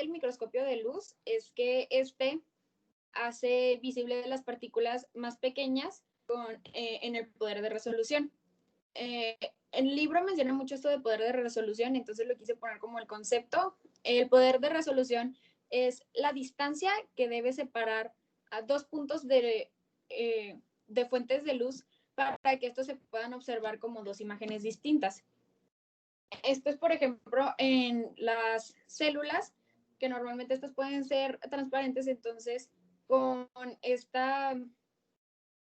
del microscopio de luz es que hace visible las partículas más pequeñas en el poder de resolución. El libro menciona mucho esto de poder de resolución, entonces lo quise poner como el concepto. El poder de resolución es la distancia que debe separar a dos puntos de fuentes de luz para que estos se puedan observar como dos imágenes distintas. Esto es, por ejemplo, en las células, que normalmente estas pueden ser transparentes, entonces con esta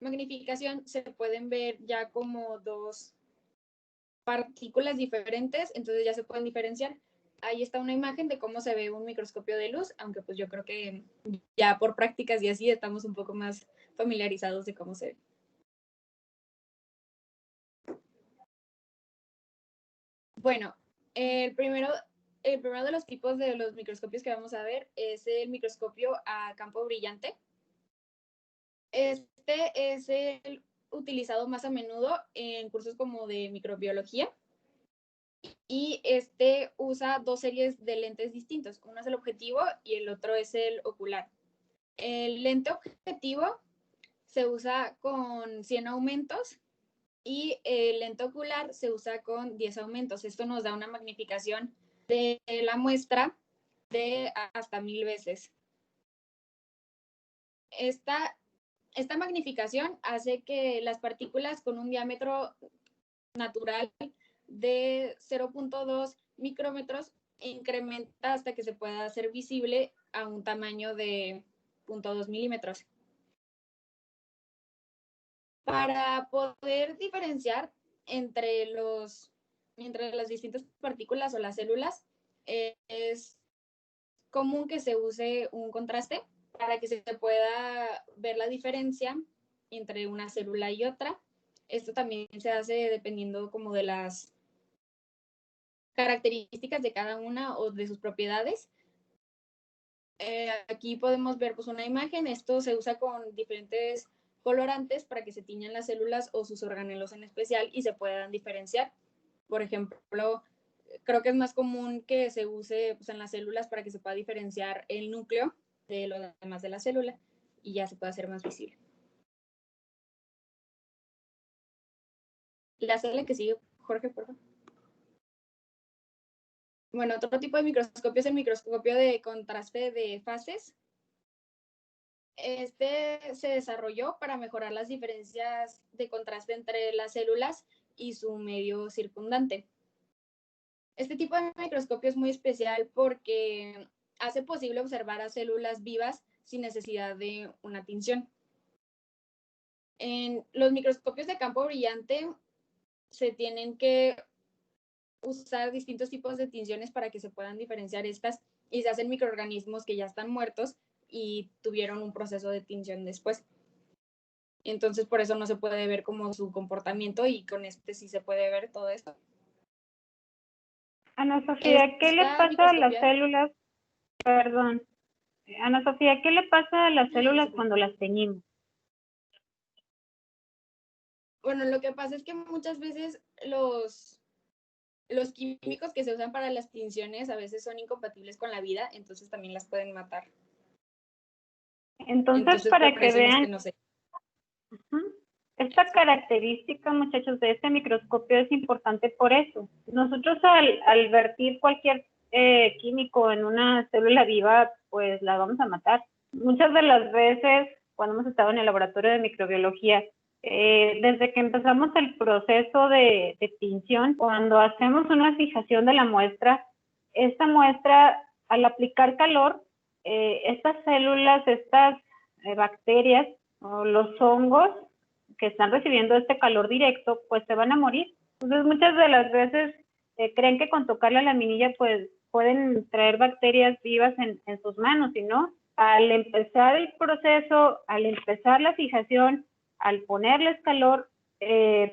magnificación se pueden ver ya como dos partículas diferentes, entonces ya se pueden diferenciar. Ahí está una imagen de cómo se ve un microscopio de luz, aunque pues yo creo que ya por prácticas y así estamos un poco más familiarizados de cómo se ve. Bueno, el primero de los tipos de los microscopios que vamos a ver es el microscopio a campo brillante. Este es el utilizado más a menudo en cursos como de microbiología. Y este usa dos series de lentes distintos. Uno es el objetivo y el otro es el ocular. El lente objetivo se usa con 100 aumentos y el lente ocular se usa con 10 aumentos. Esto nos da una magnificación de la muestra de hasta 1000 veces. Esta magnificación hace que las partículas con un diámetro natural de 0.2 micrómetros incrementa hasta que se pueda hacer visible a un tamaño de 0.2 milímetros. Para poder diferenciar entre las distintas partículas o las células, es común que se use un contraste para que se pueda ver la diferencia entre una célula y otra. Esto también se hace dependiendo como de las características de cada una o de sus propiedades. Aquí podemos ver pues una imagen. Esto se usa con diferentes colorantes para que se tiñan las células o sus organelos en especial y se puedan diferenciar. Por ejemplo, creo que es más común que se use pues, en las células para que se pueda diferenciar el núcleo de lo demás de la célula y ya se puede hacer más visible. La célula que sigue, Jorge, por favor. Bueno, otro tipo de microscopio es el microscopio de contraste de fases. Este se desarrolló para mejorar las diferencias de contraste entre las células y su medio circundante. Este tipo de microscopio es muy especial porque hace posible observar a células vivas sin necesidad de una tinción. En los microscopios de campo brillante se tienen que usar distintos tipos de tinciones para que se puedan diferenciar estas y se hacen microorganismos que ya están muertos y tuvieron un proceso de tinción después. Entonces, por eso no se puede ver como su comportamiento y con este sí se puede ver todo esto. Ana Sofía, ¿qué le pasa a las células? Perdón. Ana Sofía, ¿qué le pasa a las células cuando las teñimos? Bueno, lo que pasa es que muchas veces los químicos que se usan para las tinciones a veces son incompatibles con la vida, entonces también las pueden matar. Entonces para que vean, no sé. Esta característica, muchachos, de este microscopio es importante por eso. Nosotros al vertir cualquier químico en una célula viva, pues la vamos a matar. Muchas de las veces, cuando hemos estado en el laboratorio de microbiología, desde que empezamos el proceso de tinción, cuando hacemos una fijación de la muestra, esta muestra, al aplicar calor, estas células, estas bacterias o los hongos que están recibiendo este calor directo, pues se van a morir. Entonces, muchas de las veces creen que con tocar la laminilla, pues pueden traer bacterias vivas en sus manos, y no. Al empezar el proceso, al empezar la fijación, al ponerles calor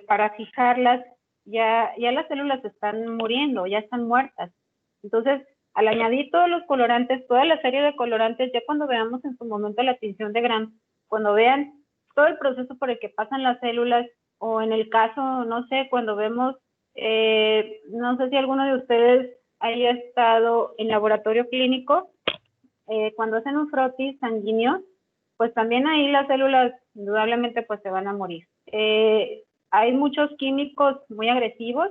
para fijarlas, ya las células están muriendo, ya están muertas. Entonces, al añadir todos los colorantes, toda la serie de colorantes, ya cuando veamos en su momento la tinción de Gram, cuando vean todo el proceso por el que pasan las células, o en el caso, no sé, cuando vemos, no sé si alguno de ustedes haya estado en laboratorio clínico, cuando hacen un frotis sanguíneo, pues también ahí las células indudablemente pues se van a morir. Hay muchos químicos muy agresivos,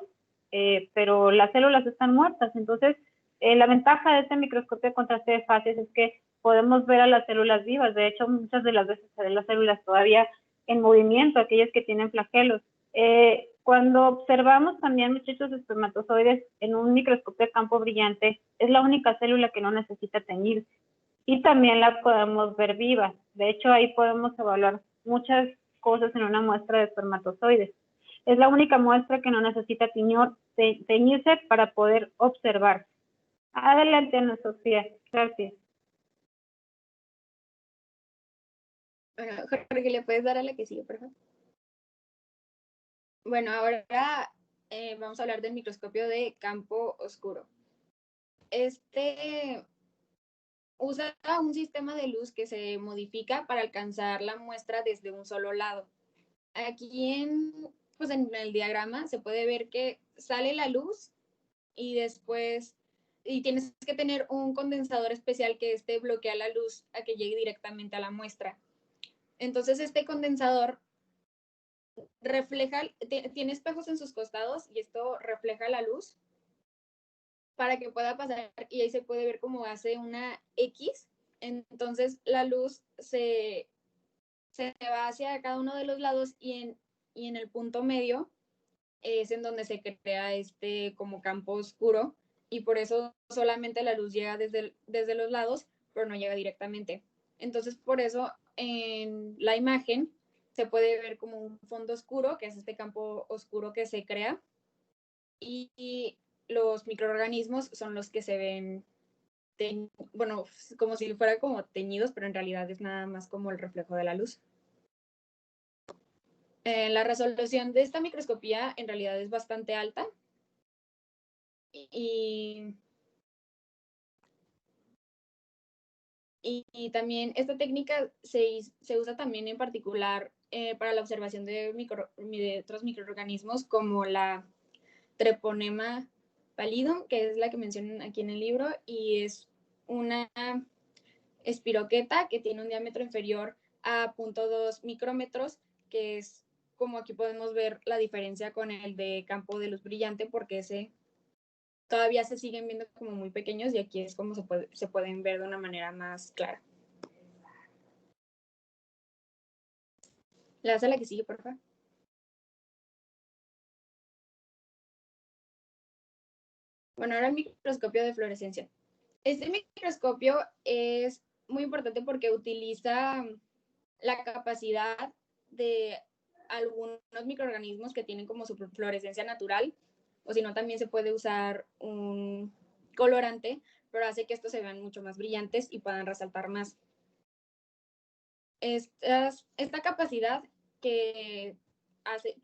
pero las células están muertas. Entonces, la ventaja de este microscopio de contraste de fases es que podemos ver a las células vivas. De hecho, muchas de las veces se ven las células todavía en movimiento, aquellas que tienen flagelos. Cuando observamos también, muchachos, espermatozoides en un microscopio de campo brillante, es la única célula que no necesita teñir. Y también la podemos ver viva. De hecho, ahí podemos evaluar muchas cosas en una muestra de espermatozoides. Es la única muestra que no necesita teñirse para poder observar. Adelante, Ana Sofía. Gracias. Bueno, Jorge, ¿le puedes dar a la que sigue, por favor? Bueno, ahora vamos a hablar del microscopio de campo oscuro. Este usa un sistema de luz que se modifica para alcanzar la muestra desde un solo lado. Aquí pues en el diagrama se puede ver que sale la luz y después tienes que tener un condensador especial que bloquea la luz a que llegue directamente a la muestra. Entonces este condensador tiene espejos en sus costados y esto refleja la luz para que pueda pasar, y ahí se puede ver cómo hace una X. Entonces la luz se va hacia cada uno de los lados y en el punto medio es en donde se crea como campo oscuro, y por eso solamente la luz llega desde los lados, pero no llega directamente. Entonces por eso en la imagen se puede ver como un fondo oscuro, que es este campo oscuro que se crea, y los microorganismos son los que se ven, bueno, como si fuera como teñidos, pero en realidad es nada más como el reflejo de la luz. La resolución de esta microscopía en realidad es bastante alta y también esta técnica se usa también en particular para la observación de otros microorganismos como la Treponema pallidum, que es la que mencionan aquí en el libro, y es una espiroqueta que tiene un diámetro inferior a 0.2 micrómetros, que es como aquí podemos ver la diferencia con el de campo de luz brillante, porque ese todavía se siguen viendo como muy pequeños y aquí es como se pueden ver de una manera más clara. ¿Le das a la que sigue, por favor? Bueno, ahora el microscopio de fluorescencia. Este microscopio es muy importante porque utiliza la capacidad de algunos microorganismos que tienen como su fluorescencia natural, o si no, también se puede usar un colorante, pero hace que estos se vean mucho más brillantes y puedan resaltar más. Esta capacidad que hace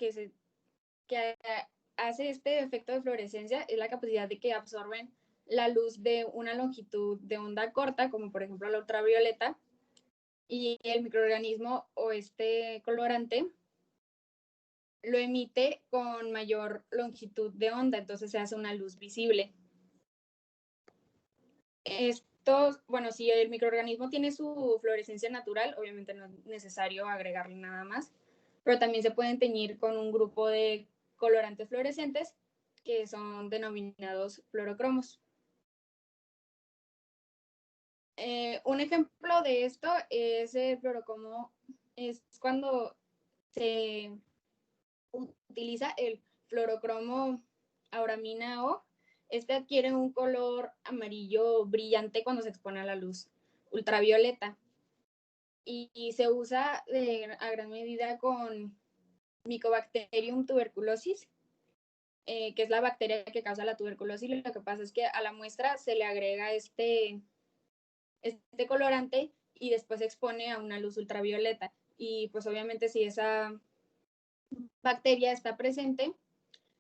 este efecto de fluorescencia es la capacidad de que absorben la luz de una longitud de onda corta, como por ejemplo la ultravioleta, y el microorganismo o este colorante lo emite con mayor longitud de onda, entonces se hace una luz visible. Bueno, si el microorganismo tiene su fluorescencia natural, obviamente no es necesario agregarle nada más, pero también se pueden teñir con un grupo de colorantes fluorescentes que son denominados fluorocromos. Un ejemplo de esto es el fluorocromo, es cuando se utiliza el fluorocromo auramina O. Este adquiere un color amarillo brillante cuando se expone a la luz ultravioleta y se usa a gran medida con Mycobacterium tuberculosis, que es la bacteria que causa la tuberculosis. Lo que pasa es que a la muestra se le agrega este colorante y después se expone a una luz ultravioleta. Y pues obviamente si esa bacteria está presente,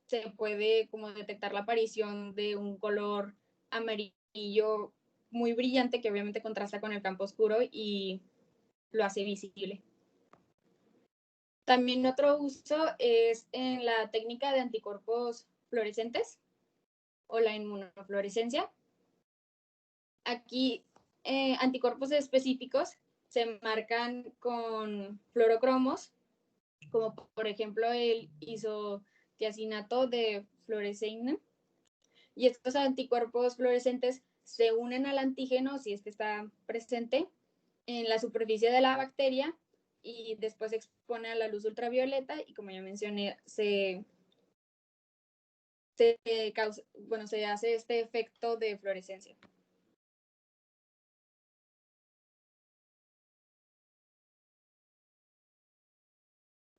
se puede como detectar la aparición de un color amarillo muy brillante que obviamente contrasta con el campo oscuro y lo hace visible. También otro uso es en la técnica de anticuerpos fluorescentes o la inmunofluorescencia. Aquí anticuerpos específicos se marcan con fluorocromos, como por ejemplo el isotiacinato de fluoresceína. Y estos anticuerpos fluorescentes se unen al antígeno, si este está presente, en la superficie de la bacteria y después se expone a la luz ultravioleta y, como ya mencioné, se hace este efecto de fluorescencia.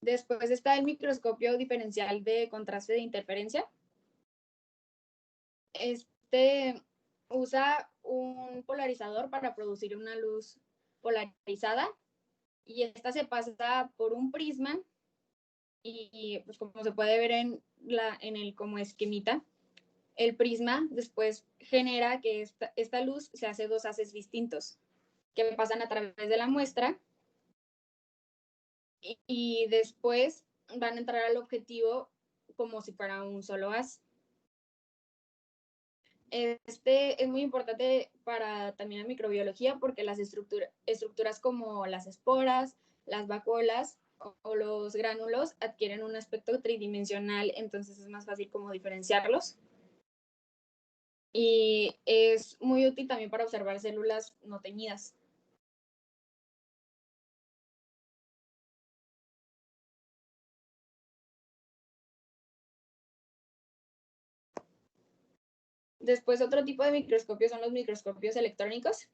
Después está el microscopio diferencial de contraste de interferencia. Este usa un polarizador para producir una luz polarizada y esta se pasa por un prisma y pues como se puede ver en el como esquemita, el prisma después genera que esta luz se hace dos haces distintos que pasan a través de la muestra y después van a entrar al objetivo como si fuera un solo haz. Este es muy importante para también la microbiología porque las estructuras como las esporas, las vacuolas o los gránulos adquieren un aspecto tridimensional, entonces es más fácil como diferenciarlos. Y es muy útil también para observar células no teñidas. Después, otro tipo de microscopios son los microscopios electrónicos.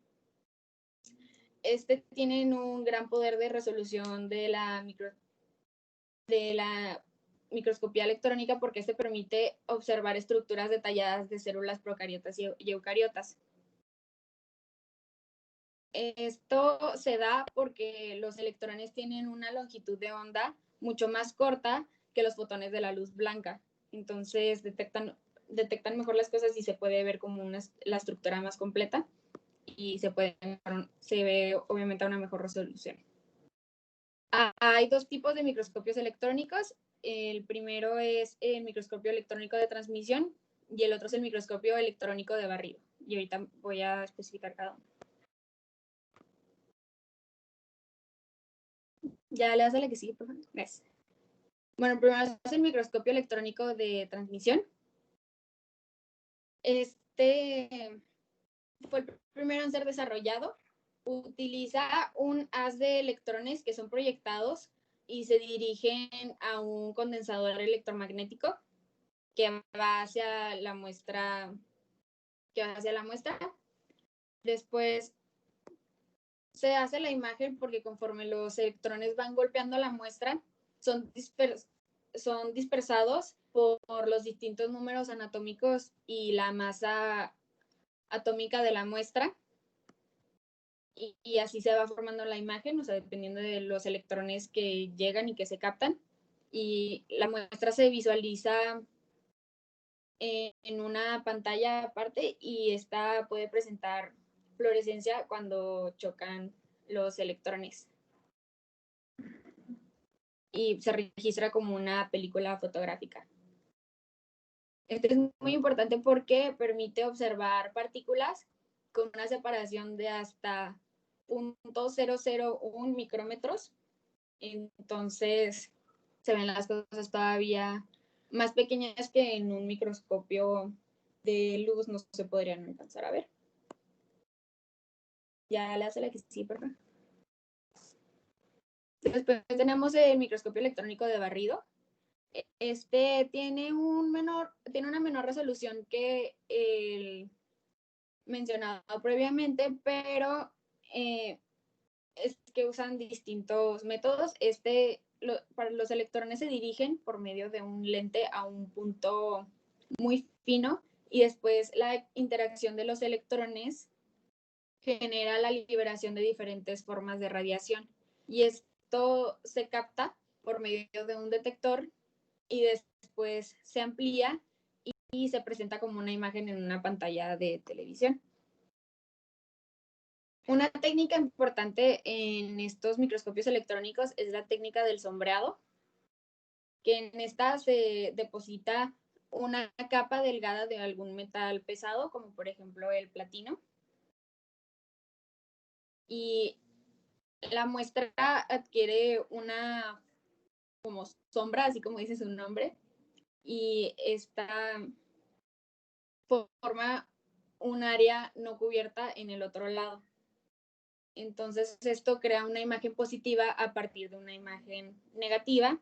Tienen un gran poder de resolución de la microscopía electrónica porque permite observar estructuras detalladas de células procariotas y eucariotas. Esto se da porque los electrones tienen una longitud de onda mucho más corta que los fotones de la luz blanca. Entonces detectan mejor las cosas y se puede ver como la estructura más completa y se ve obviamente a una mejor resolución. Hay dos tipos de microscopios electrónicos. El primero es el microscopio electrónico de transmisión y el otro es el microscopio electrónico de barrido. Y ahorita voy a especificar cada uno. Ya le das a la que sigue, por favor. Gracias. Bueno, primero es el microscopio electrónico de transmisión. Fue el primero en ser desarrollado. Utiliza un haz de electrones que son proyectados y se dirigen a un condensador electromagnético que va hacia la muestra. Después se hace la imagen porque conforme los electrones van golpeando la muestra, son dispersados por los distintos números anatómicos y la masa atómica de la muestra. Y así se va formando la imagen, o sea, dependiendo de los electrones que llegan y que se captan. Y la muestra se visualiza en una pantalla aparte y esta puede presentar fluorescencia cuando chocan los electrones. Y se registra como una película fotográfica. Este es muy importante porque permite observar partículas con una separación de hasta 0.001 micrómetros. Entonces se ven las cosas todavía más pequeñas que en un microscopio de luz no se podrían alcanzar a ver. Ya le hace la que sí, por favor. Después tenemos el microscopio electrónico de barrido. Tiene una menor resolución que el mencionado previamente, pero es que usan distintos métodos. Para los electrones se dirigen por medio de un lente a un punto muy fino y después la interacción de los electrones genera la liberación de diferentes formas de radiación y esto se capta por medio de un detector y después se amplía y se presenta como una imagen en una pantalla de televisión. Una técnica importante en estos microscopios electrónicos es la técnica del sombreado, que en esta se deposita una capa delgada de algún metal pesado, como por ejemplo el platino. y la muestra adquiere una como sombra, así como dice su nombre, y esta forma un área no cubierta en el otro lado. Entonces esto crea una imagen positiva a partir de una imagen negativa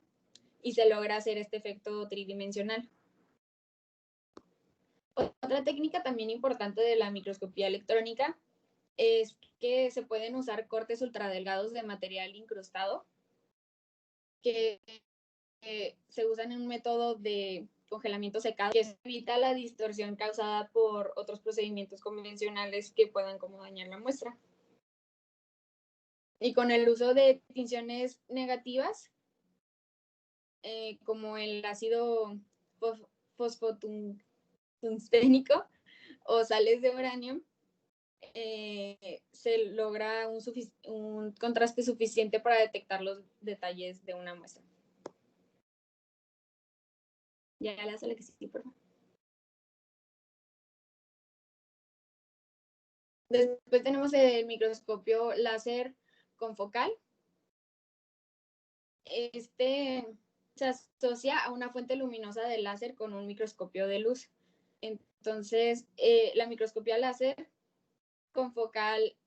y se logra hacer este efecto tridimensional. Otra técnica también importante de la microscopía electrónica es que se pueden usar cortes ultradelgados de material incrustado que se usan en un método de congelamiento secado que evita la distorsión causada por otros procedimientos convencionales que puedan como dañar la muestra. Y con el uso de tinciones negativas, como el ácido fosfotungsténico o sales de uranio, se logra un contraste suficiente para detectar los detalles de una muestra. Ya le hace la que sí, por favor. Después tenemos el microscopio láser confocal. Este se asocia a una fuente luminosa de láser con un microscopio de luz. Entonces, la microscopía láser confocal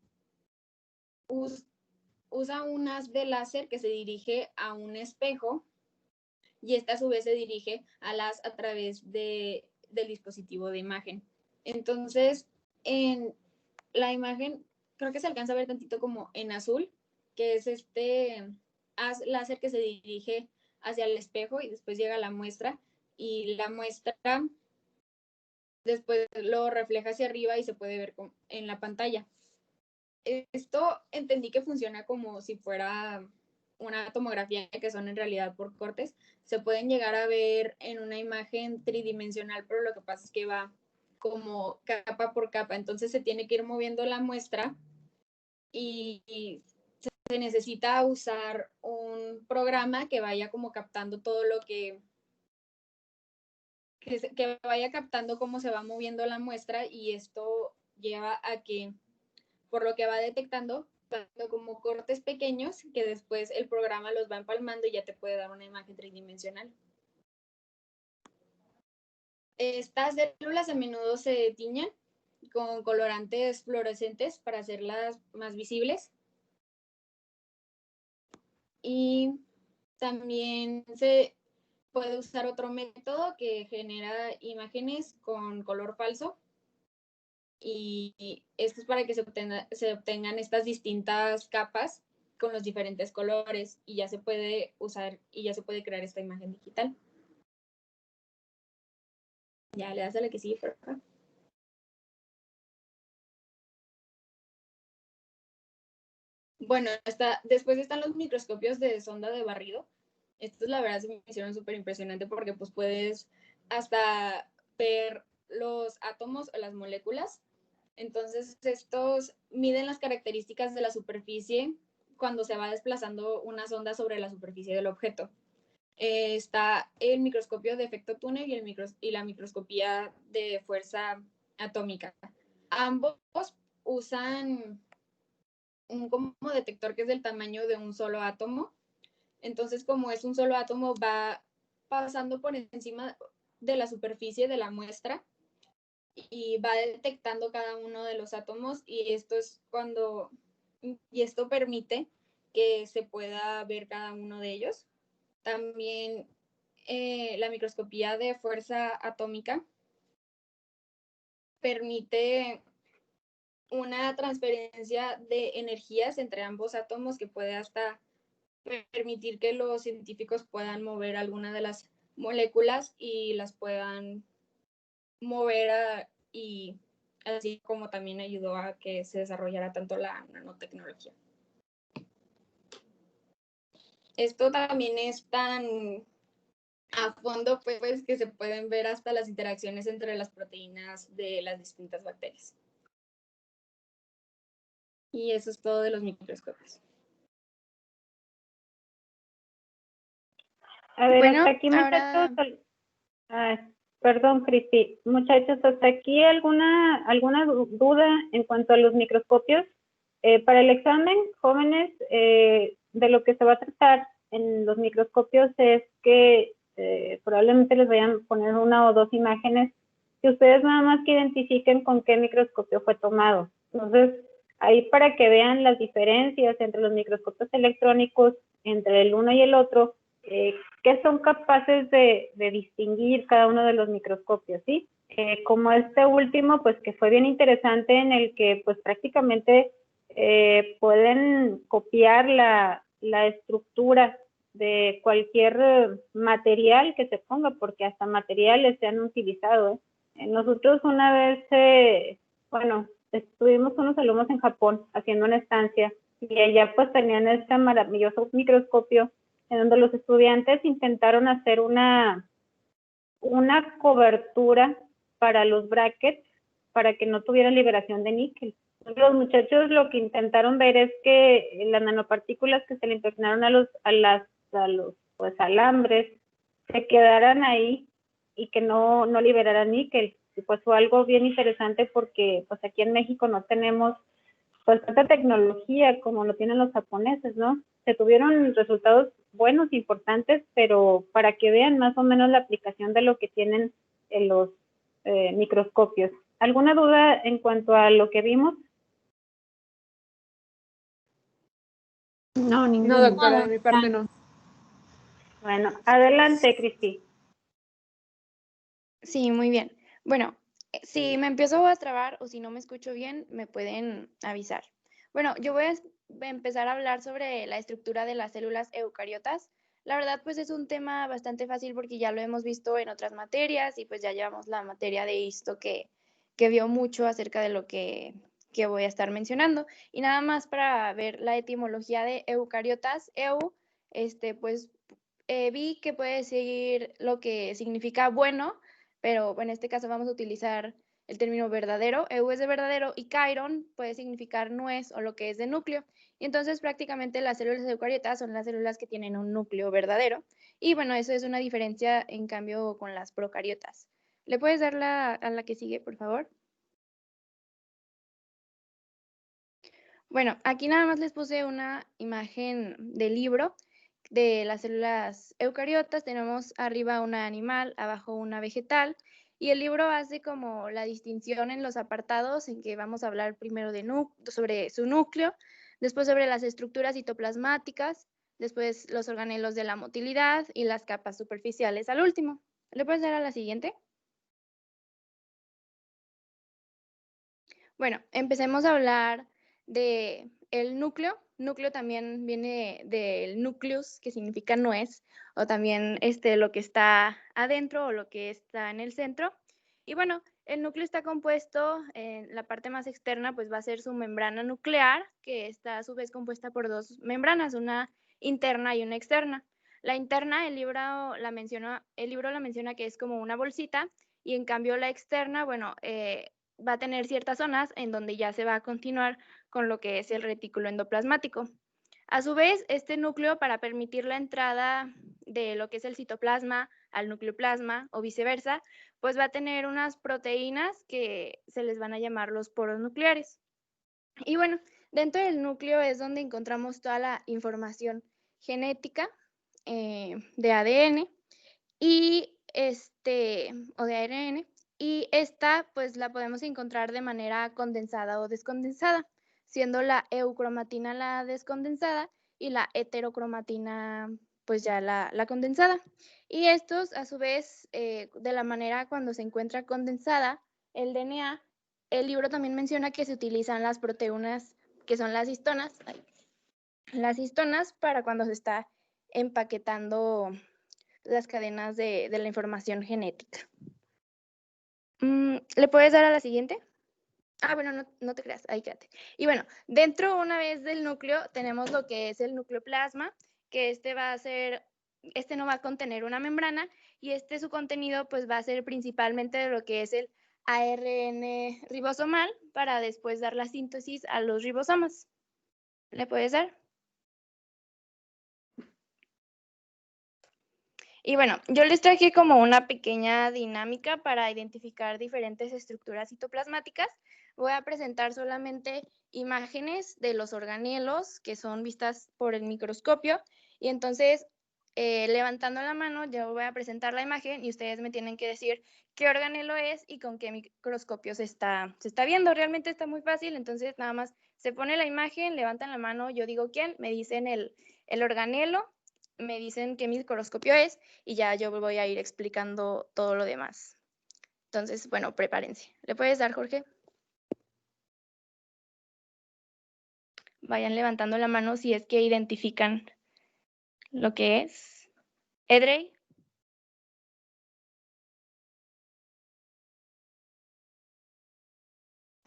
usa un haz de láser que se dirige a un espejo y esta a su vez se dirige al haz a través del dispositivo de imagen. Entonces, en la imagen creo que se alcanza a ver tantito como en azul, que es este haz láser que se dirige hacia el espejo y después llega a la muestra y la muestra después lo refleja hacia arriba y se puede ver en la pantalla. Esto entendí que funciona como si fuera una tomografía, que son en realidad por cortes. Se pueden llegar a ver en una imagen tridimensional, pero lo que pasa es que va como capa por capa. Entonces se tiene que ir moviendo la muestra y se necesita usar un programa que vaya como captando todo lo que vaya captando cómo se va moviendo la muestra y esto lleva a que por lo que va detectando como cortes pequeños que después el programa los va empalmando y ya te puede dar una imagen tridimensional. Estas células a menudo se tiñen con colorantes fluorescentes para hacerlas más visibles. Y también se puede usar otro método que genera imágenes con color falso. Y esto es para que se obtengan estas distintas capas con los diferentes colores y ya se puede usar y ya se puede crear esta imagen digital. Ya le das a la que sigue, por favor. Bueno, después están los microscopios de sonda de barrido. Estos la verdad se me hicieron súper impresionante porque pues puedes hasta ver los átomos o las moléculas. Entonces estos miden las características de la superficie cuando se va desplazando una sonda sobre la superficie del objeto. Está el microscopio de efecto túnel y la microscopía de fuerza atómica. Ambos usan un como detector que es del tamaño de un solo átomo. Entonces, como es un solo átomo, va pasando por encima de la superficie de la muestra y va detectando cada uno de los átomos y esto permite que se pueda ver cada uno de ellos. También la microscopía de fuerza atómica permite una transferencia de energías entre ambos átomos que puede hasta permitir que los científicos puedan mover alguna de las moléculas y las puedan mover y así como también ayudó a que se desarrollara tanto la nanotecnología. Esto también es tan a fondo pues que se pueden ver hasta las interacciones entre las proteínas de las distintas bacterias. Y eso es todo de los microscopios. A ver, bueno, hasta aquí, muchachos. Ahora... perdón, Cristi. Muchachos, ¿hasta aquí alguna duda en cuanto a los microscopios? Para el examen, jóvenes, de lo que se va a tratar en los microscopios es que probablemente les vayan a poner una o dos imágenes que ustedes nada más que identifiquen con qué microscopio fue tomado. Entonces, ahí para que vean las diferencias entre los microscopios electrónicos, entre el uno y el otro, qué son capaces de distinguir cada uno de los microscopios, ¿sí? Como este último, pues que fue bien interesante, en el que pues prácticamente pueden copiar la estructura de cualquier material que se ponga, porque hasta materiales se han utilizado. Nosotros una vez, bueno, estuvimos unos alumnos en Japón haciendo una estancia y allá pues tenían este maravilloso microscopio en donde los estudiantes intentaron hacer una cobertura para los brackets para que no tuvieran liberación de níquel. Los muchachos lo que intentaron ver es que las nanopartículas que se le impregnaron a los pues, alambres se quedaran ahí y que no liberaran níquel. Y pues fue algo bien interesante porque pues aquí en México no tenemos pues tanta tecnología como lo tienen los japoneses, ¿no? Se tuvieron resultados buenos, importantes, pero para que vean más o menos la aplicación de lo que tienen en los microscopios. ¿Alguna duda en cuanto a lo que vimos? No, ninguna. No, doctora, de mi parte no. Bueno, adelante, Cristi. Sí, muy bien. Bueno, si me empiezo a trabar o si no me escucho bien, me pueden avisar. Bueno, yo voy a empezar a hablar sobre la estructura de las células eucariotas. La verdad, pues es un tema bastante fácil porque ya lo hemos visto en otras materias y pues ya llevamos la materia de histo que vio mucho acerca de lo que voy a estar mencionando. Y nada más para ver la etimología de eucariotas, pues vi que puede decir lo que significa bueno, pero en este caso vamos a utilizar el término verdadero. Eu es de verdadero y kairon puede significar nuez o lo que es de núcleo. Y entonces prácticamente las células eucariotas son las células que tienen un núcleo verdadero. Y bueno, eso es una diferencia en cambio con las procariotas. ¿Le puedes dar a la que sigue, por favor? Bueno, aquí nada más les puse una imagen del libro de las células eucariotas. Tenemos arriba una animal, abajo una vegetal, y el libro hace como la distinción en los apartados en que vamos a hablar primero sobre su núcleo, después sobre las estructuras citoplasmáticas, después los organelos de la motilidad y las capas superficiales al último. ¿Le puedes dar a la siguiente? Bueno, empecemos a hablar de el núcleo. Núcleo también viene del nucleus, que significa nuez, o también lo que está adentro o lo que está en el centro. Y bueno, el núcleo está compuesto, en la parte más externa, pues va a ser su membrana nuclear, que está a su vez compuesta por dos membranas, una interna y una externa. La interna, el libro la menciona que es como una bolsita, y en cambio la externa, bueno, va a tener ciertas zonas en donde ya se va a continuar con lo que es el retículo endoplasmático. A su vez, este núcleo, para permitir la entrada de lo que es el citoplasma al nucleoplasma o viceversa, pues va a tener unas proteínas que se les van a llamar los poros nucleares. Y bueno, dentro del núcleo es donde encontramos toda la información genética de ADN y o de ARN, y esta pues la podemos encontrar de manera condensada o descondensada, siendo la eucromatina la descondensada y la heterocromatina pues ya la condensada. Y estos a su vez, de la manera cuando se encuentra condensada el DNA, el libro también menciona que se utilizan las proteínas que son las histonas, para cuando se está empaquetando las cadenas de la información genética. ¿Le puedes dar a la siguiente? Ah, bueno, no te creas, ahí quédate. Y bueno, dentro una vez del núcleo tenemos lo que es el nucleoplasma, que no va a contener una membrana, y su contenido pues va a ser principalmente lo que es el ARN ribosomal para después dar la síntesis a los ribosomas. ¿Le puedes dar? Y bueno, yo les traje como una pequeña dinámica para identificar diferentes estructuras citoplasmáticas. voy a presentar solamente imágenes de los organelos que son vistas por el microscopio. Y entonces, levantando la mano, yo voy a presentar la imagen y ustedes me tienen que decir qué organelo es y con qué microscopio se está viendo. Realmente está muy fácil, entonces nada más se pone la imagen, levantan la mano, yo digo quién, me dicen el organelo, me dicen qué microscopio es y ya yo voy a ir explicando todo lo demás. Entonces, bueno, prepárense. ¿Le puedes dar, Jorge? Vayan levantando la mano si es que identifican lo que es. Edrey.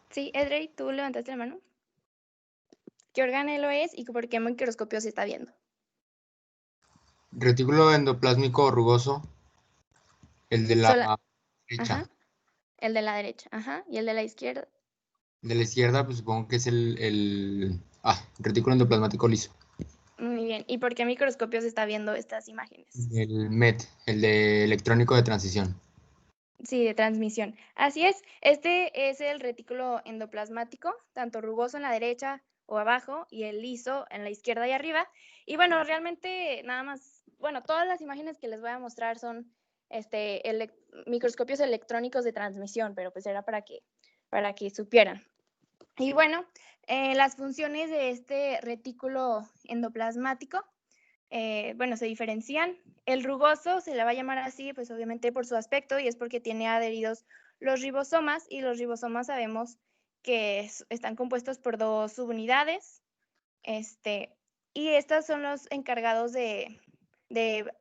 Sí, Edrey, tú levantaste la mano. ¿Qué organelo es y por qué microscopio se está viendo? Retículo endoplásmico rugoso, el de la derecha. Ajá. El de la derecha, ajá. ¿Y el de la izquierda? El de la izquierda, pues supongo que es retículo endoplasmático liso. Muy bien. ¿Y por qué microscopio se está viendo estas imágenes? El MET, el de electrónico de transición. Sí, de transmisión. Así es. Este es el retículo endoplasmático, tanto rugoso en la derecha o abajo y el liso en la izquierda y arriba. Y bueno, realmente nada más, bueno, todas las imágenes que les voy a mostrar son microscopios electrónicos de transmisión, pero pues era para que supieran. Y bueno, las funciones de este retículo endoplasmático, bueno, se diferencian. El rugoso se le va a llamar así, pues obviamente por su aspecto, y es porque tiene adheridos los ribosomas, y los ribosomas sabemos que están compuestos por 2 subunidades, y estos son los encargados de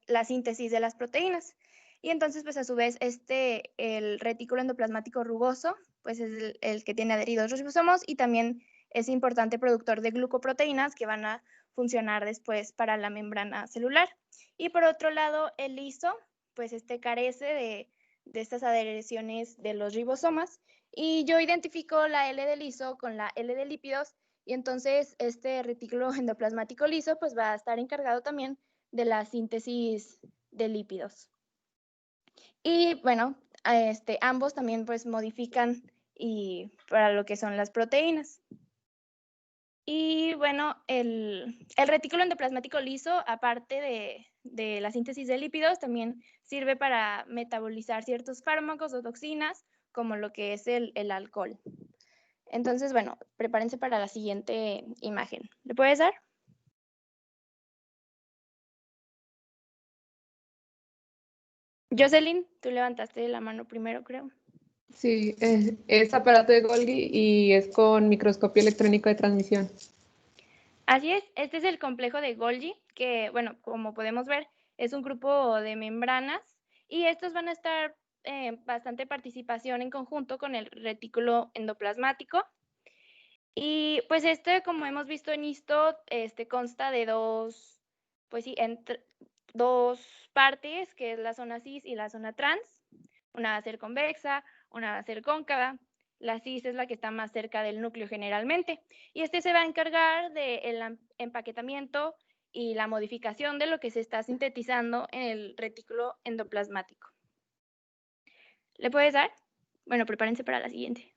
la síntesis de las proteínas. Y entonces, pues a su vez, el retículo endoplasmático rugoso, pues es el que tiene adheridos los ribosomas y también es importante productor de glucoproteínas que van a funcionar después para la membrana celular. Y por otro lado, el liso, pues carece de estas adhesiones de los ribosomas. Y yo identifico la L de liso con la L de lípidos, y entonces este retículo endoplasmático liso pues va a estar encargado también de la síntesis de lípidos. Y bueno, ambos también pues modifican para lo que son las proteínas. Y bueno, el retículo endoplasmático liso, aparte de la síntesis de lípidos, también sirve para metabolizar ciertos fármacos o toxinas, como lo que es el alcohol. Entonces, bueno, prepárense para la siguiente imagen. ¿Le puedes dar? Jocelyn, tú levantaste la mano primero, creo. Sí, es aparato de Golgi y es con microscopio electrónico de transmisión. Así es, este es el complejo de Golgi, que, bueno, como podemos ver, es un grupo de membranas y estos van a estar bastante participación en conjunto con el retículo endoplasmático. Y pues como hemos visto en esto, consta de dos partes, que es la zona cis y la zona trans. Una va a ser convexa, una va a ser cóncava. La cis es la que está más cerca del núcleo generalmente. Y se va a encargar del empaquetamiento y la modificación de lo que se está sintetizando en el retículo endoplasmático. ¿Le puedes dar? Bueno, prepárense para la siguiente.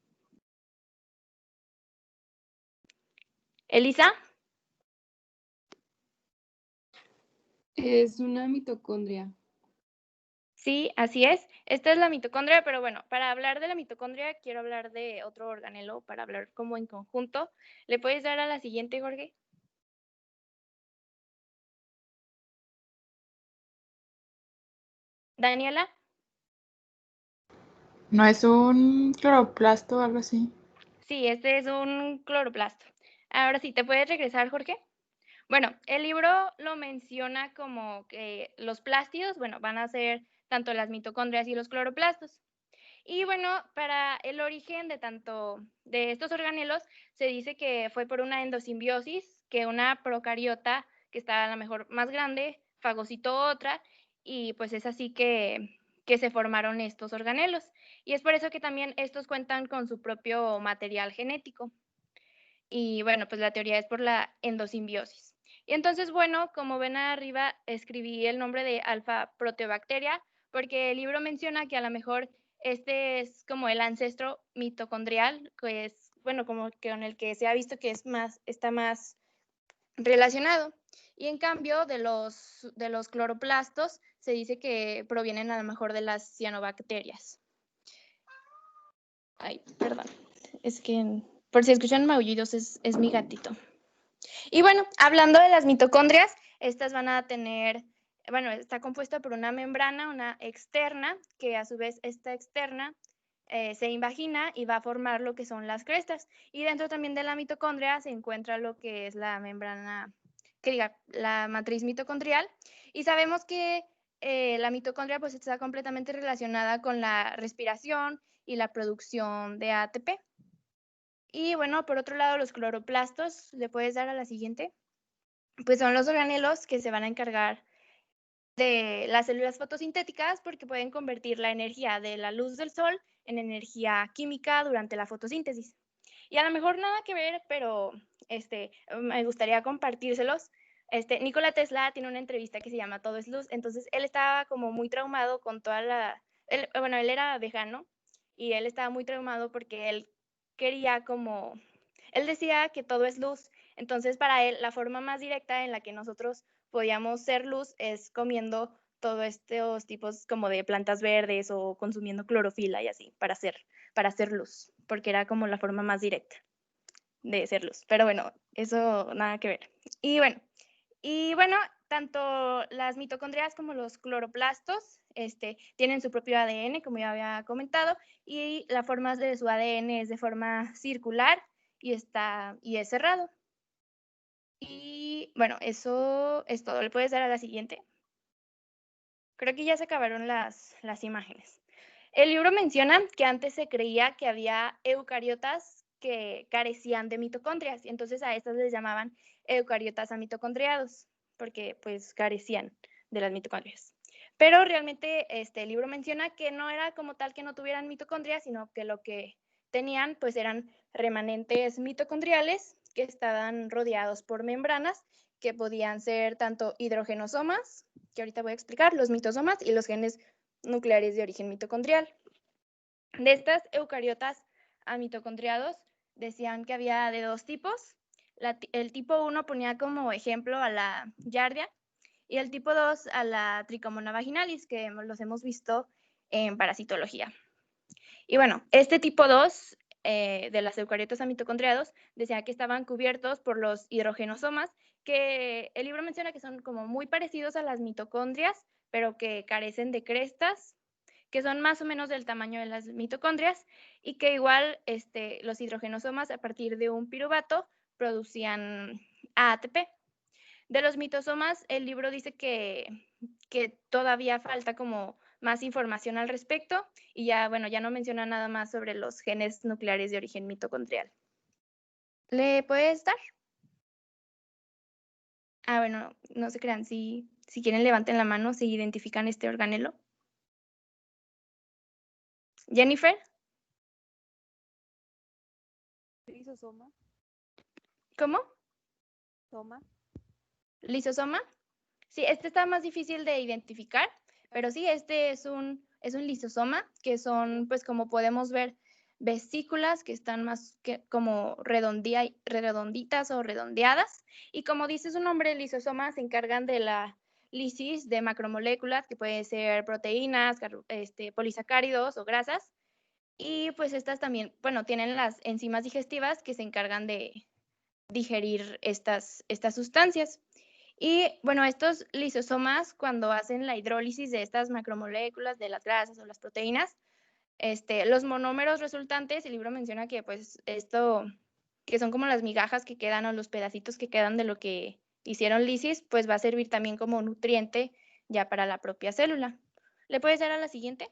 Elisa. Es una mitocondria. Sí, así es. Esta es la mitocondria, pero bueno, para hablar de la mitocondria quiero hablar de otro organelo, para hablar como en conjunto. ¿Le puedes dar a la siguiente, Jorge? Daniela. ¿No es un cloroplasto o algo así? Sí, este es un cloroplasto. Ahora sí, ¿te puedes regresar, Jorge? Bueno, el libro lo menciona como que los plástidos, bueno, van a ser tanto las mitocondrias y los cloroplastos. Y bueno, para el origen de estos organelos, se dice que fue por una endosimbiosis, que una procariota que estaba a lo mejor más grande fagocitó otra, y pues es así que se formaron estos organelos. Y es por eso que también estos cuentan con su propio material genético. Y bueno, pues la teoría es por la endosimbiosis. Y entonces, bueno, como ven arriba, escribí el nombre de alfa proteobacteria, porque el libro menciona que a lo mejor Este es como el ancestro mitocondrial, que es, bueno, como que con el que se ha visto que está más relacionado. Y en cambio, de los cloroplastos, se dice que provienen a lo mejor de las cianobacterias. Ay, perdón. Es que, por si escuchan maullidos, es mi gatito. Y bueno, hablando de las mitocondrias, estas van a tener, bueno, está compuesta por una membrana, una externa, que a su vez esta externa se invagina y va a formar lo que son las crestas. Y dentro también de la mitocondria se encuentra lo que es la membrana, que diga, la matriz mitocondrial. Y sabemos que la mitocondria pues está completamente relacionada con la respiración y la producción de ATP. Y bueno, por otro lado, los cloroplastos, ¿le puedes dar a la siguiente? Pues son los organelos que se van a encargar de las células fotosintéticas porque pueden convertir la energía de la luz del sol en energía química durante la fotosíntesis. Y a lo mejor nada que ver, pero me gustaría compartírselos. Nikola Tesla tiene una entrevista que se llama Todo es luz, entonces él estaba como muy traumado con él era vegano y él estaba muy traumado porque él quería él decía que todo es luz, entonces para él la forma más directa en la que nosotros podíamos ser luz es comiendo todos estos tipos como de plantas verdes o consumiendo clorofila y así para hacer luz, porque era como la forma más directa de ser luz. Pero bueno, eso nada que ver. Y bueno, tanto las mitocondrias como los cloroplastos tienen su propio ADN, como ya había comentado, y la forma de su ADN es de forma circular y es cerrado. Y bueno, eso es todo. ¿Le puedes dar a la siguiente? Creo que ya se acabaron las imágenes. El libro menciona que antes se creía que había eucariotas que carecían de mitocondrias, y entonces a estas les llamaban eucariotas amitocondriados, porque pues carecían de las mitocondrias. Pero realmente el libro menciona que no era como tal que no tuvieran mitocondrias, sino que lo que tenían pues eran remanentes mitocondriales que estaban rodeados por membranas que podían ser tanto hidrogenosomas, que ahorita voy a explicar, los mitosomas y los genes nucleares de origen mitocondrial. De estas eucariotas amitocondriados decían que había de dos tipos. El tipo 1 ponía como ejemplo a la giardia y el tipo 2 a la tricomona vaginalis, que los hemos visto en parasitología. Y bueno, este tipo 2 de las eucariotas amitocondriados decía que estaban cubiertos por los hidrogenosomas, que el libro menciona que son como muy parecidos a las mitocondrias, pero que carecen de crestas, que son más o menos del tamaño de las mitocondrias y que igual los hidrogenosomas a partir de un piruvato producían ATP. De los mitosomas, el libro dice que todavía falta como más información al respecto y ya, bueno, ya no menciona nada más sobre los genes nucleares de origen mitocondrial. ¿Le puedes dar? Ah, bueno, no se crean, si quieren levanten la mano si identifican este organelo. Jennifer. Lisosoma. ¿Cómo? Soma. ¿Lisosoma? Sí, este está más difícil de identificar, pero sí, este es un lisosoma, que son, pues como podemos ver, vesículas que están más que como redonditas o redondeadas. Y como dice su nombre, el lisosoma se encargan de la lisis de macromoléculas, que pueden ser proteínas, polisacáridos o grasas. Y pues estas también, bueno, tienen las enzimas digestivas que se encargan de digerir estas sustancias. Y bueno, estos lisosomas, cuando hacen la hidrólisis de estas macromoléculas, de las grasas o las proteínas, los monómeros resultantes, el libro menciona que pues que son como las migajas que quedan o los pedacitos que quedan de lo que hicieron lisis, pues va a servir también como nutriente ya para la propia célula. ¿Le puedes dar a la siguiente?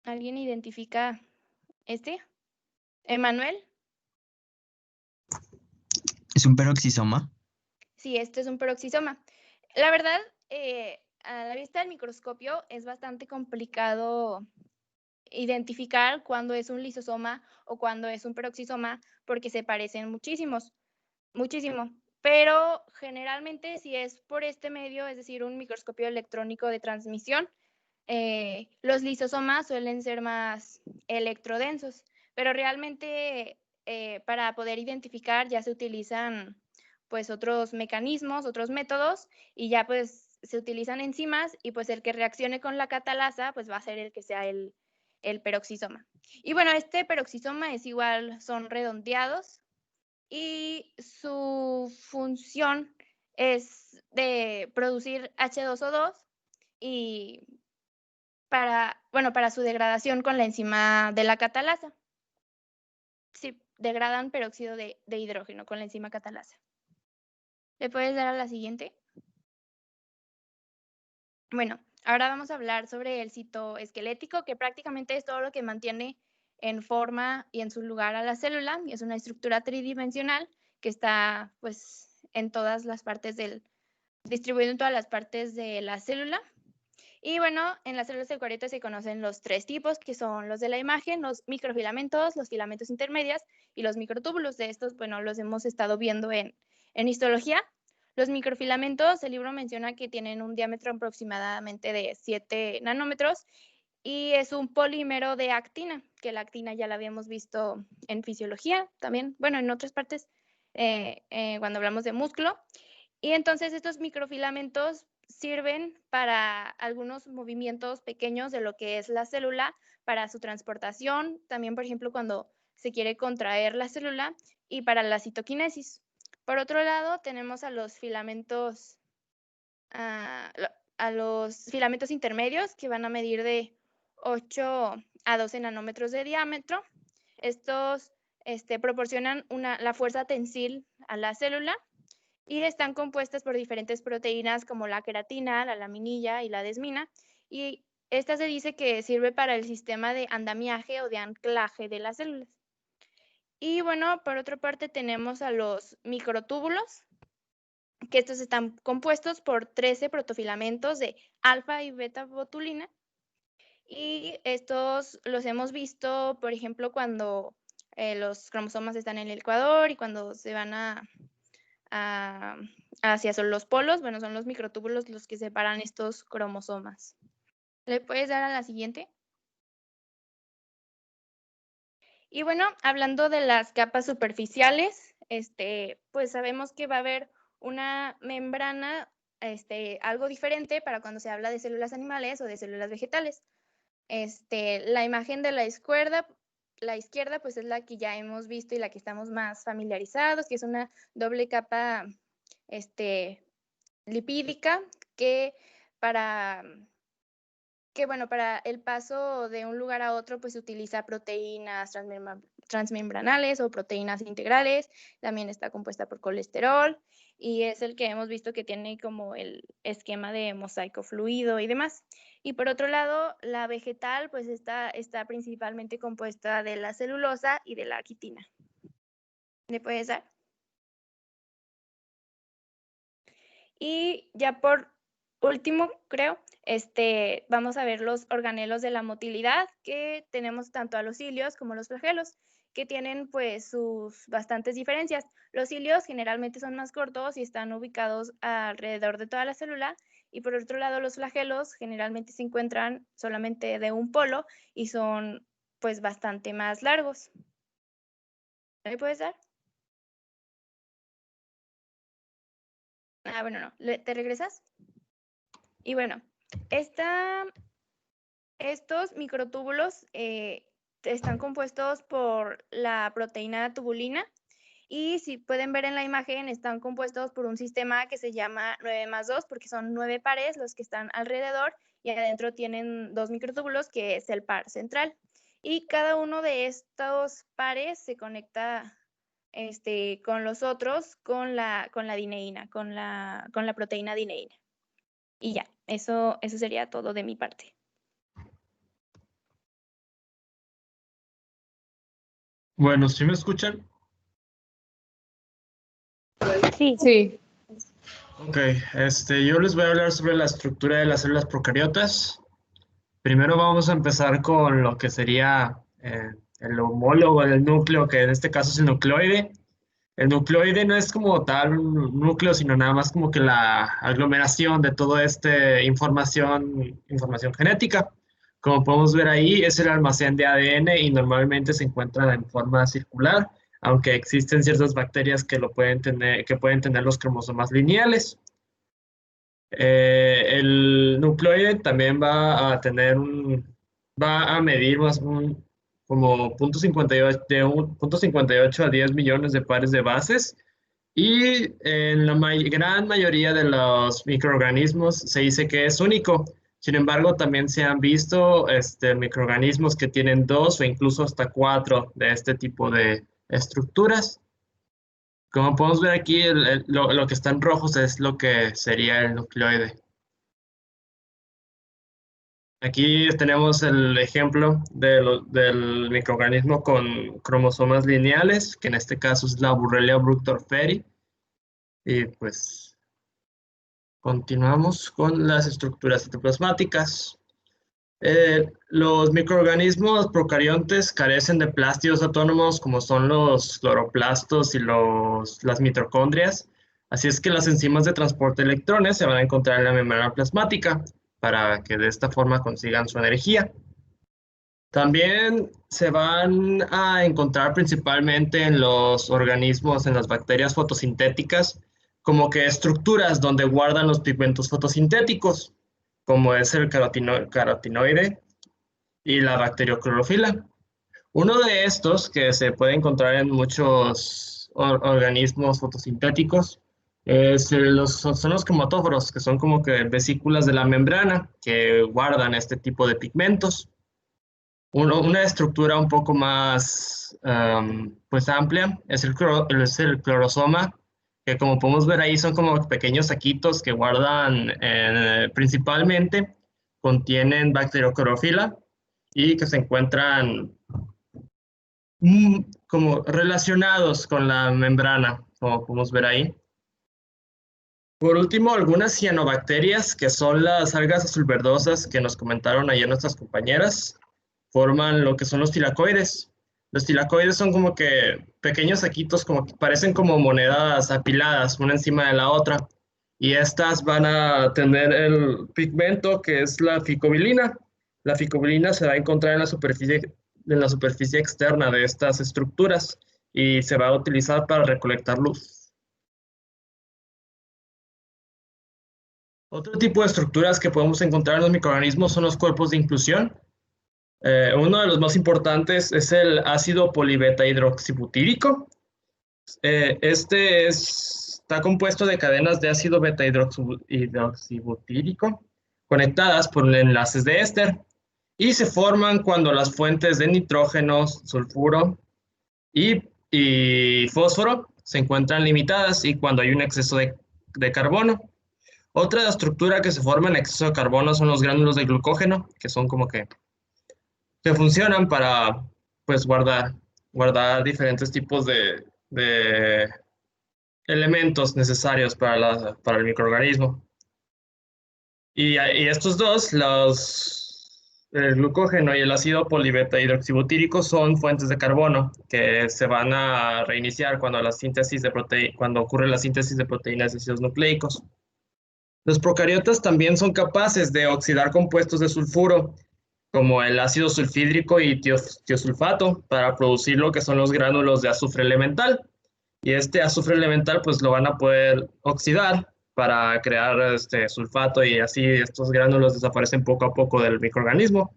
¿Alguien identifica este? ¿Emanuel? ¿Es un peroxisoma? Sí, este es un peroxisoma. La verdad, a la vista del microscopio es bastante complicado identificar cuándo es un lisosoma o cuándo es un peroxisoma porque se parecen muchísimo. pero generalmente si es por este medio, es decir, un microscopio electrónico de transmisión, los lisosomas suelen ser más electrodensos, pero realmente para poder identificar ya se utilizan pues otros mecanismos, otros métodos, y ya pues se utilizan enzimas, y pues el que reaccione con la catalasa pues va a ser el que sea el peroxisoma. Y bueno, este peroxisoma es igual, son redondeados, y su función es de producir H2O2 y para su degradación con la enzima de la catalasa. Sí, degradan peróxido de hidrógeno con la enzima catalasa. ¿Le puedes dar a la siguiente? Bueno, ahora vamos a hablar sobre el citoesquelético, que prácticamente es todo lo que mantiene en forma y en su lugar a la célula. Es una estructura tridimensional que está pues en todas las partes distribuido en todas las partes de la célula. Y bueno, en las células eucariotas se conocen los 3 tipos, que son los de la imagen, los microfilamentos, los filamentos intermedios y los microtúbulos. De estos, bueno, los hemos estado viendo en histología. Los microfilamentos, el libro menciona que tienen un diámetro aproximadamente de 7 nanómetros y es un polímero de actina, que la actina ya la habíamos visto en fisiología también, bueno, en otras partes, cuando hablamos de músculo. Y entonces estos microfilamentos sirven para algunos movimientos pequeños de lo que es la célula, para su transportación, también por ejemplo cuando se quiere contraer la célula, y para la citoquinesis. Por otro lado, tenemos a los filamentos intermedios, que van a medir de 8 a 12 nanómetros de diámetro. Estos proporcionan la fuerza tensil a la célula y están compuestas por diferentes proteínas como la queratina, la laminilla y la desmina. Y esta se dice que sirve para el sistema de andamiaje o de anclaje de las células. Y bueno, por otra parte tenemos a los microtúbulos, que estos están compuestos por 13 protofilamentos de alfa y beta botulina. Y estos los hemos visto, por ejemplo, cuando los cromosomas están en el ecuador y cuando se van hacia los polos, bueno, son los microtúbulos los que separan estos cromosomas. ¿Le puedes dar a la siguiente? Y bueno, hablando de las capas superficiales, pues sabemos que va a haber una membrana, algo diferente para cuando se habla de células animales o de células vegetales. La imagen de la izquierda pues es la que ya hemos visto y la que estamos más familiarizados, que es una doble capa lipídica que para el paso de un lugar a otro pues se utiliza proteínas transmembranales o proteínas integrales. También está compuesta por colesterol y es el que hemos visto que tiene como el esquema de mosaico fluido y demás. Y por otro lado, la vegetal pues está principalmente compuesta de la celulosa y de la quitina. ¿Le puedes dar? Y ya por último, creo, vamos a ver los organelos de la motilidad, que tenemos tanto a los cilios como los flagelos, que tienen pues sus bastantes diferencias. Los cilios generalmente son más cortos y están ubicados alrededor de toda la célula, y por otro lado los flagelos generalmente se encuentran solamente de un polo y son pues bastante más largos. ¿Me puedes dar? Bueno, no. ¿Te regresas? Y bueno, estos microtúbulos están compuestos por la proteína tubulina, y si pueden ver en la imagen, están compuestos por un sistema que se llama 9+2, porque son 9 pares los que están alrededor, y adentro tienen 2 microtúbulos, que es el par central. Y cada uno de estos pares se conecta con los otros con la dineína, con la proteína dineína. Y ya, eso sería todo de mi parte. Bueno, ¿sí me escuchan? Sí. Sí. Ok, yo les voy a hablar sobre la estructura de las células procariotas. Primero vamos a empezar con lo que sería el homólogo del núcleo, que en este caso es el nucleoide. El nucleoide no es como tal un núcleo, sino nada más como que la aglomeración de toda esta información genética. Como podemos ver ahí, es el almacén de ADN y normalmente se encuentra en forma circular, aunque existen ciertas bacterias que pueden tener los cromosomas lineales. El nucleoide también va a medir como 0.58, de 0.58 a 10 millones de pares de bases. Y en la gran mayoría de los microorganismos se dice que es único. Sin embargo, también se han visto microorganismos que tienen 2 o incluso hasta 4 de este tipo de estructuras. Como podemos ver aquí, lo que está en rojos es lo que sería el nucleoide. Aquí tenemos el ejemplo del microorganismo con cromosomas lineales, que en este caso es la Borrelia burgdorferi. Y pues continuamos con las estructuras citoplasmáticas. Los microorganismos procariontes carecen de plásmidos autónomos como son los cloroplastos y las mitocondrias. Así es que las enzimas de transporte de electrones se van a encontrar en la membrana plasmática para que de esta forma consigan su energía. También se van a encontrar principalmente en los organismos, en las bacterias fotosintéticas, como que estructuras donde guardan los pigmentos fotosintéticos, como es el carotinoide y la bacterioclorofila. Uno de estos, que se puede encontrar en muchos organismos fotosintéticos, son los cromatóforos, que son como que vesículas de la membrana que guardan este tipo de pigmentos. Una estructura un poco más pues amplia es el clorosoma, que como podemos ver ahí son como pequeños saquitos que guardan principalmente, contienen bacterioclorofila y que se encuentran como relacionados con la membrana, como podemos ver ahí. Por último, algunas cianobacterias, que son las algas azulverdosas que nos comentaron ayer nuestras compañeras, forman lo que son los tilacoides. Los tilacoides son como que pequeños saquitos, como que parecen como monedas apiladas, una encima de la otra. Y estas van a tener el pigmento que es la ficobilina. La ficobilina se va a encontrar en la superficie externa de estas estructuras y se va a utilizar para recolectar luz. Otro tipo de estructuras que podemos encontrar en los microorganismos son los cuerpos de inclusión. Uno de los más importantes es el ácido polibeta-hidroxibutírico. Está compuesto de cadenas de ácido beta-hidroxibutírico conectadas por enlaces de éster y se forman cuando las fuentes de nitrógeno, sulfuro y fósforo se encuentran limitadas y cuando hay un exceso de carbono. Otra estructura que se forma en exceso de carbono son los gránulos de glucógeno, que son como que funcionan para pues guardar diferentes tipos de elementos necesarios para el microorganismo. Y estos dos, el glucógeno y el ácido polibeta-hidroxibutírico, son fuentes de carbono que se van a reiniciar cuando ocurre la síntesis de proteínas de ácidos nucleicos. Los procariotas también son capaces de oxidar compuestos de sulfuro, como el ácido sulfídrico y tiosulfato, para producir lo que son los gránulos de azufre elemental. Y este azufre elemental pues lo van a poder oxidar para crear este sulfato y así estos gránulos desaparecen poco a poco del microorganismo.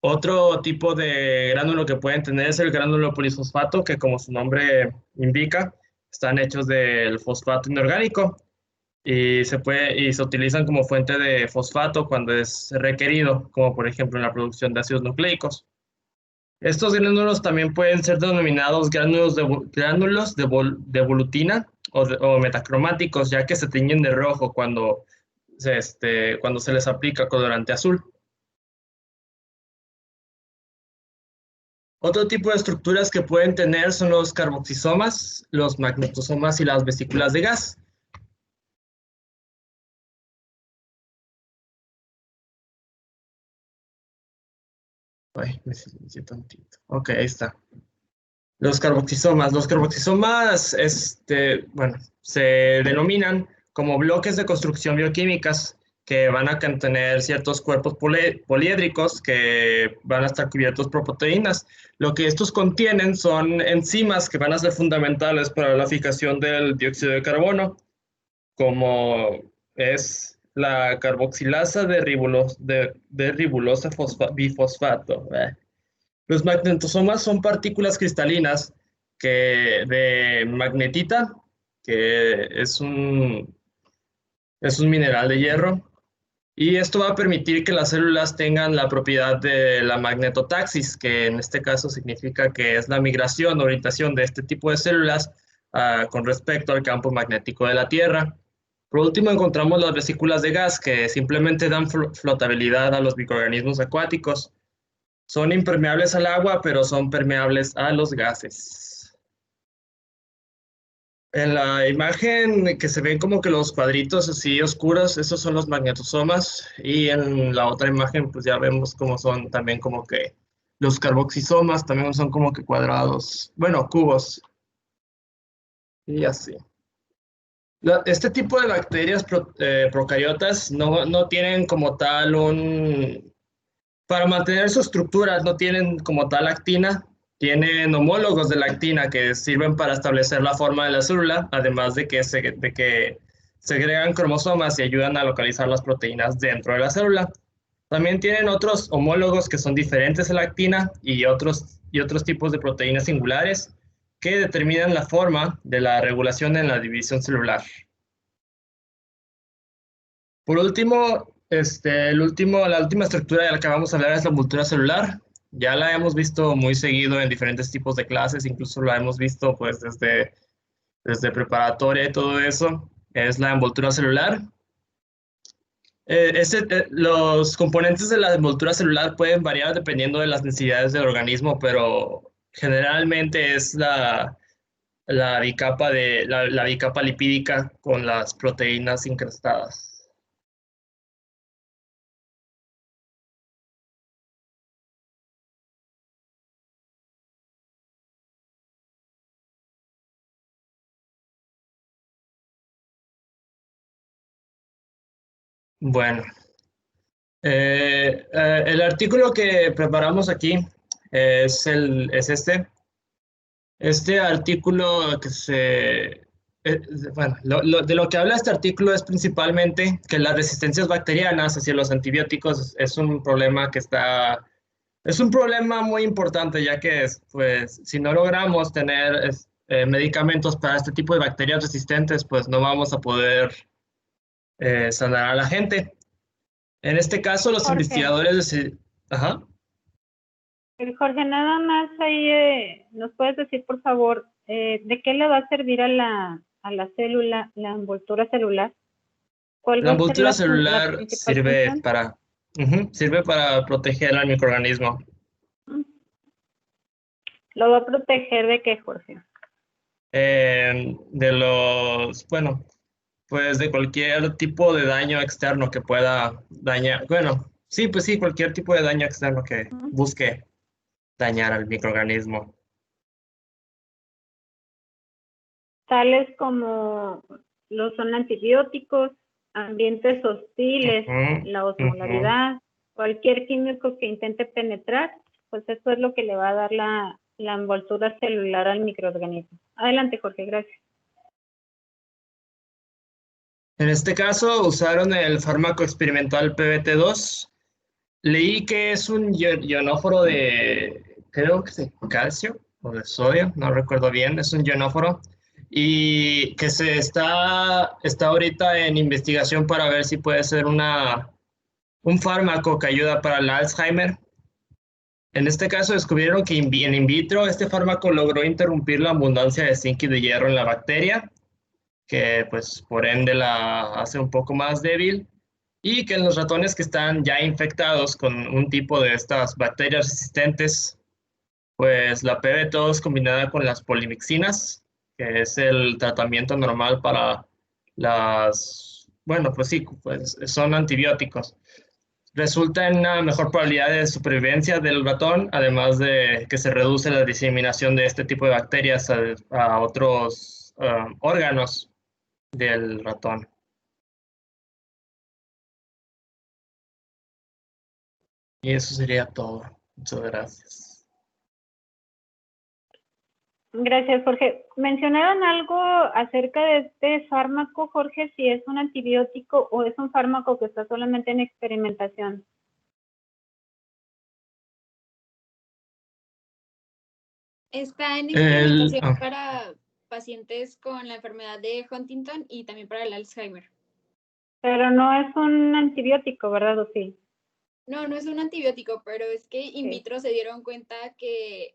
Otro tipo de gránulo que pueden tener es el gránulo polisfosfato, que como su nombre indica, están hechos del fosfato inorgánico y se utilizan como fuente de fosfato cuando es requerido, como por ejemplo en la producción de ácidos nucleicos. Estos gránulos también pueden ser denominados gránulos de volutina o metacromáticos, ya que se tiñen de rojo cuando se les aplica colorante azul. Otro tipo de estructuras que pueden tener son los carboxisomas, los magnetosomas y las vesículas de gas. Ay, me silencio tantito. Ok, ahí está. Los carboxisomas. Los carboxisomas, bueno, se denominan como bloques de construcción bioquímicas que van a contener ciertos cuerpos poliédricos que van a estar cubiertos por proteínas. Lo que estos contienen son enzimas que van a ser fundamentales para la fijación del dióxido de carbono, como es la carboxilasa de ribulosa bifosfato. Los magnetosomas son partículas cristalinas de magnetita, que es un mineral de hierro, y esto va a permitir que las células tengan la propiedad de la magnetotaxis, que en este caso significa que es la migración o orientación de este tipo de células con respecto al campo magnético de la Tierra. Por último, encontramos las vesículas de gas, que simplemente dan flotabilidad a los microorganismos acuáticos. Son impermeables al agua, pero son permeables a los gases. En la imagen que se ven como que los cuadritos así oscuros, esos son los magnetosomas. Y en la otra imagen pues ya vemos cómo son también como que los carboxisomas también son como que cuadrados, bueno, cubos. Y así. Este tipo de bacterias procariotas no tienen como tal para mantener su estructura, no tienen como tal actina, tienen homólogos de la actina que sirven para establecer la forma de la célula, además de que segregan cromosomas y ayudan a localizar las proteínas dentro de la célula. También tienen otros homólogos que son diferentes a la actina y otros tipos de proteínas singulares que determinan la forma de la regulación en la división celular. Por último, la última estructura de la que vamos a hablar es la envoltura celular. Ya la hemos visto muy seguido en diferentes tipos de clases, incluso la hemos visto pues desde preparatoria y todo eso. Es la envoltura celular. Los componentes de la envoltura celular pueden variar dependiendo de las necesidades del organismo, pero generalmente es la bicapa lipídica con las proteínas incrustadas. Bueno, el artículo que preparamos aquí es este. Este artículo bueno, de lo que habla este artículo es principalmente que las resistencias bacterianas hacia los antibióticos es un problema es un problema muy importante, ya que pues, si no logramos tener medicamentos para este tipo de bacterias resistentes, pues no vamos a poder sanar a la gente. En este caso, los investigadores Ajá. Jorge, nada más ahí, ¿nos puedes decir, por favor, de qué le va a servir a la célula, la envoltura celular? La envoltura celular sirve para proteger al microorganismo. ¿Lo va a proteger de qué, Jorge? Bueno, pues de cualquier tipo de daño externo que pueda dañar. Bueno, sí, pues sí, cualquier tipo de daño externo que busque dañar al microorganismo. Tales como son antibióticos, ambientes hostiles, la osmolaridad, cualquier químico que intente penetrar, pues eso es lo que le va a dar la envoltura celular al microorganismo. Adelante, Jorge, gracias. En este caso usaron el fármaco experimental PBT2. Leí que es un ionóforo creo que es de calcio o de sodio, no recuerdo bien, es un ionóforo y que está ahorita en investigación para ver si puede ser un fármaco que ayuda para el Alzheimer. En este caso descubrieron que en in vitro este fármaco logró interrumpir la abundancia de zinc y de hierro en la bacteria, que pues por ende la hace un poco más débil, y que en los ratones que están ya infectados con un tipo de estas bacterias resistentes, pues la PB2 combinada con las polimixinas, que es el tratamiento normal para bueno, pues sí, pues son antibióticos. resulta en una mejor probabilidad de supervivencia del ratón, además de que se reduce la diseminación de este tipo de bacterias a otros órganos del ratón. Y eso sería todo. Muchas gracias. Gracias, Jorge. Mencionaron algo acerca de este fármaco, Jorge, si es un antibiótico o es un fármaco que está solamente en experimentación. Está en experimentación para pacientes con la enfermedad de Huntington y también para el Alzheimer. Pero no es un antibiótico, ¿verdad? ¿O sí? No, no es un antibiótico, pero es que in vitro se dieron cuenta que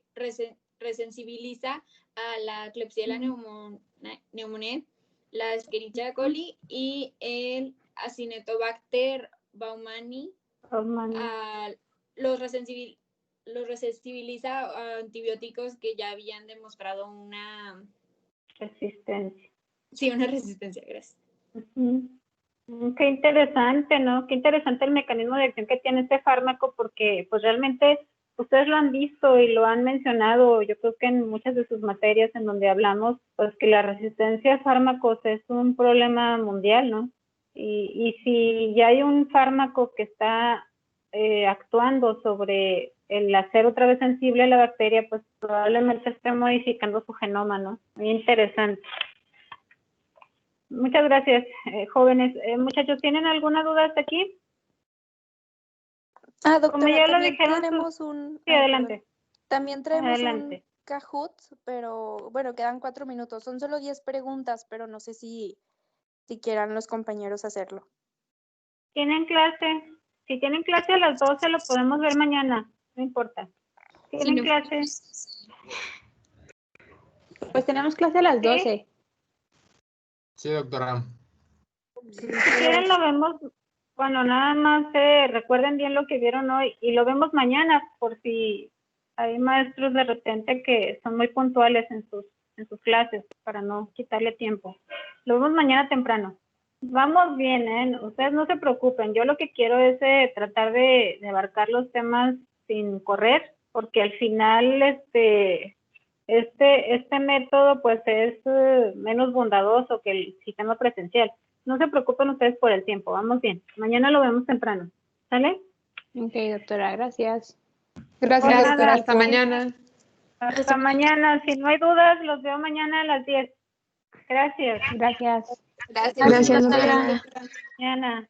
resensibiliza a la Klebsiella pneumoniae, la Escherichia coli y el Acinetobacter baumannii. Los resensibiliza a antibióticos que ya habían demostrado una resistencia. Sí, una resistencia, gracias. Qué interesante, ¿no? Qué interesante el mecanismo de acción que tiene este fármaco, porque pues realmente ustedes lo han visto y lo han mencionado, yo creo que en muchas de sus materias en donde hablamos, pues que la resistencia a fármacos es un problema mundial, ¿no? Y si ya hay un fármaco que está actuando sobre el hacer otra vez sensible a la bacteria, pues probablemente esté modificando su genoma, ¿no? Muy interesante. Muchas gracias, jóvenes. Muchachos, ¿tienen alguna duda hasta aquí? Doctora, como ya lo dijeron, tenemos un... Sí, adelante. También traemos Adelante. un Kahoot, pero bueno, quedan 4 minutos. Son solo 10 preguntas, pero no sé si quieran los compañeros hacerlo. ¿Tienen clase? Si tienen clase a las 12, lo podemos ver mañana. No importa. ¿Tienen clase? Pues tenemos clase a las 12. Sí, doctora. Si quieren lo vemos, bueno, nada más recuerden bien lo que vieron hoy y lo vemos mañana por si hay maestros de repente que son muy puntuales en sus clases para no quitarle tiempo. Lo vemos mañana temprano. Vamos bien, ¿eh? Ustedes no se preocupen. Yo lo que quiero es tratar de abarcar los temas sin correr, porque al final este método pues es menos bondadoso que el sistema presencial. No se preocupen ustedes por el tiempo, vamos bien. Mañana lo vemos temprano, ¿sale? Ok, doctora, gracias. Gracias, doctora. Hasta mañana. Hasta mañana. Si no hay dudas, los veo mañana a las 10. Gracias. Gracias. Gracias, Gracias, doctora. Mañana.